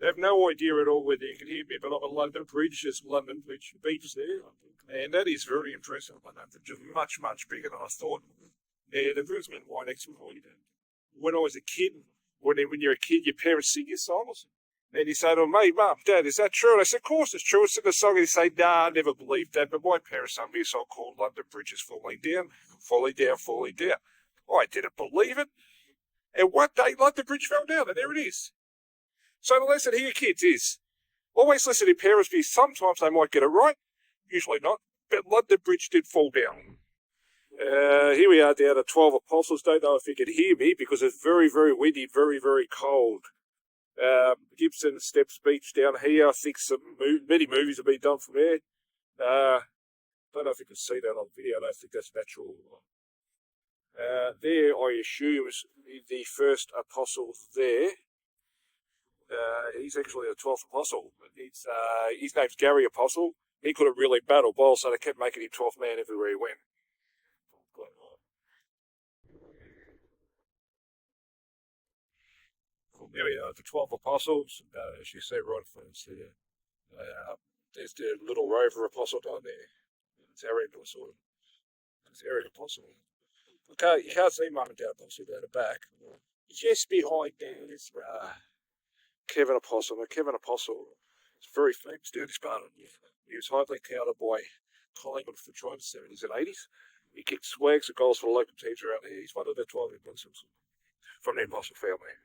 They have no idea at all whether you can hear me, but I'm at London Bridge. There's London Bridge Beach there, and that is very impressive. London Bridge is much, much bigger than I thought. Yeah, the Brisbane wine export. When I was a kid, when you're a kid, your parents sing your songs. And you say to them, hey, Mum, Dad, is that true? And I said, of course it's true. It's in the song. And you say, nah, I never believed that. But my parents sung me a song called London Bridge is falling down, falling down, falling down. I didn't believe it. And one day, London Bridge fell down, and there it is. So the lesson here, kids, is always listen to parents, because sometimes they might get it right, usually not, but London Bridge did fall down. Here we are down at 12 Apostles. Don't know if you can hear me because it's very, very windy, very, very cold. Gibson Steps Beach down here. I think many movies have been done from there. Don't know if you can see that on video. I don't think that's natural. There, I assume, is the first apostle there. He's actually the 12th apostle. His name's Gary Apostle. He couldn't really battle balls, so they kept making him 12th man everywhere he went. There we are, the 12 apostles. As you see right first there. There's the little rover apostle down there. It's Eric Apostle. It's Eric Apostle. Okay, you can't see Mum and Dad Apostle down the back. Just behind there is Kevin Apostle. Now, Kevin Apostle is very famous down this part of the year. He was highly touted by Collingwood for the 70s and 80s. He kicked swags of goals for the local teams around here. He's one of the 12 apostles from the Apostle family.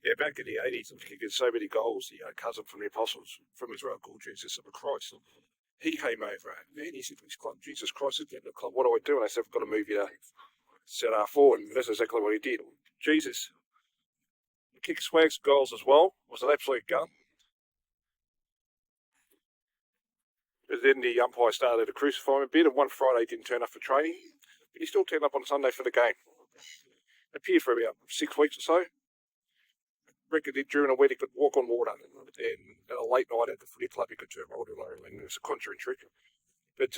Yeah, back in the 80s, he kicked so many goals. He had a cousin from the Apostles from Israel called Jesus of Christ. He came over, man, he said to his club, Jesus Christ is getting the club. What do I do? And I said, I've got to move you to set forward. And that's exactly what he did. Jesus kicked swags goals as well. Was an absolute gun. But then the umpire started to crucify him a bit, and one Friday he didn't turn up for training, but he still turned up on Sunday for the game. Appeared for about 6 weeks or so. Reckon that during a wedding he could walk on water, and a late night at the footy club he could turn water alone, and it was a conjuring trick. But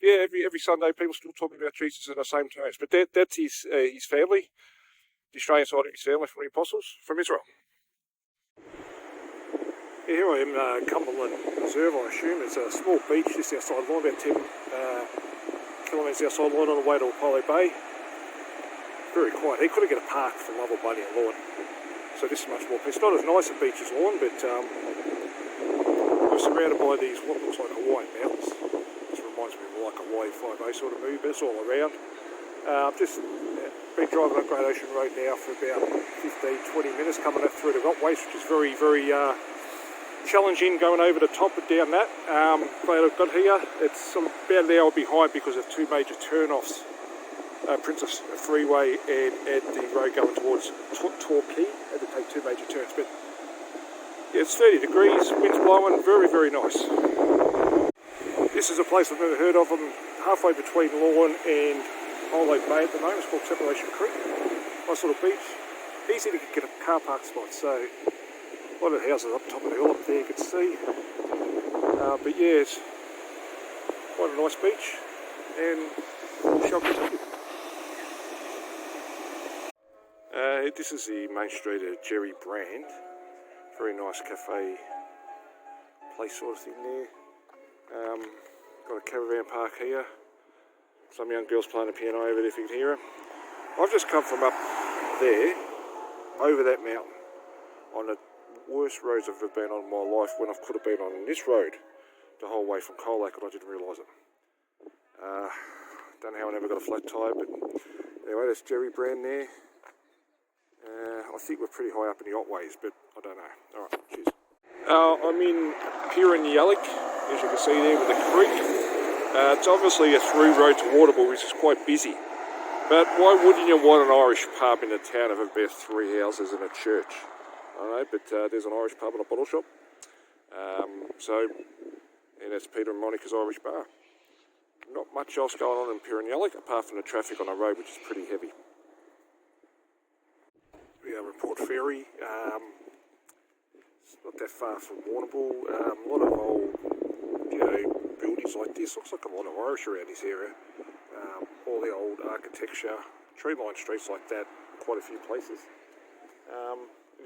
yeah, every Sunday people still talking about Jesus in the same terms. But that's his family, the Australian side of his family from the Apostles, from Israel. Yeah, here I am, Cumberland Reserve, I assume. It's a small beach just outside the line, about 10 kilometres outside the line on the way to Apollo Bay. Very quiet. He couldn't get a park for love of Bunny and Lord. So this is much more peaceful. It's not as nice a beach as Lawn, but we're surrounded by these what looks like Hawaiian mountains. This reminds me of like a Hawaii 5A sort of movie, but it's all around. Just been driving on Great Ocean Road now for about 15-20 minutes, coming up through the Otways, which is very, very challenging going over the top and down that. Glad I've got here. It's about an hour behind because of two major turn-offs. Princess Freeway and the road going towards Torquay. Had to take two major turns, but yeah, it's 30 degrees, wind's blowing, very, very nice. This is a place I've never heard of. I'm halfway between Lawn and Hollow Bay at the moment. It's called Separation Creek. Nice little beach. Easy to get a car park spot, so a lot of houses up top of the hill up there you can see. But yeah, it's quite a nice beach, and we shall continue. This is the main street of Gellibrand. Very nice cafe place sort of thing there. Got a caravan park here. Some young girls playing the piano over there if you can hear them. I've just come from up there, over that mountain, on the worst roads I've ever been on in my life, when I could have been on this road the whole way from Colac and I didn't realise it. Don't know how I never got a flat tyre, but anyway, there's Gellibrand there. I think we're pretty high up in the Otways, but I don't know. Alright, cheers. I'm in Pyrenees, as you can see there with the creek. It's obviously a through road to Waterbury, which is quite busy. But why wouldn't you want an Irish pub in a town of about 3 houses and a church? I don't know, but there's an Irish pub and a bottle shop. And that's Peter and Monica's Irish Bar. Not much else going on in Pyrenees, apart from the traffic on the road, which is pretty heavy. We have Port Fairy. It's not that far from Warrnambool. A lot of old, buildings like this. Looks like a lot of Irish around this area. All the old architecture, tree-lined streets like that, quite a few places.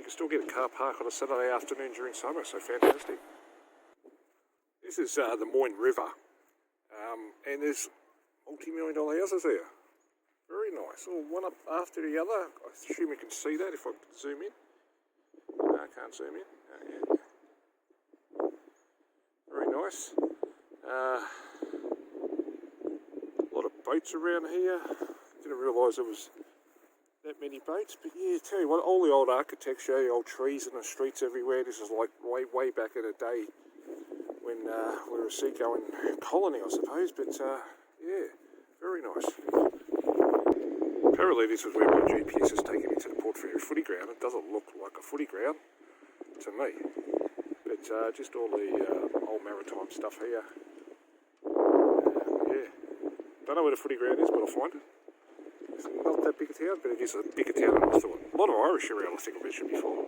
you can still get a car park on a Saturday afternoon during summer, so fantastic. This is the Moyne River, and there's multi-million-dollar houses there. Very nice, all one up after the other. I assume you can see that if I zoom in. No, I can't zoom in. Yeah. Very nice. A lot of boats around here. Didn't realise there was that many boats, but yeah, tell you what, all the old architecture, the old trees in the streets everywhere. This is like way back in the day when we were a seagoing colony, I suppose. But yeah, very nice. Apparently this is where my GPS has taken me to the Port Fairy footy ground. It doesn't look like a footy ground to me, but just all the old maritime stuff here. Yeah, don't know where the footy ground is, but I'll find it. It's not that big a town, but it is a bigger town than I thought. A lot of Irish around, I think I mentioned before.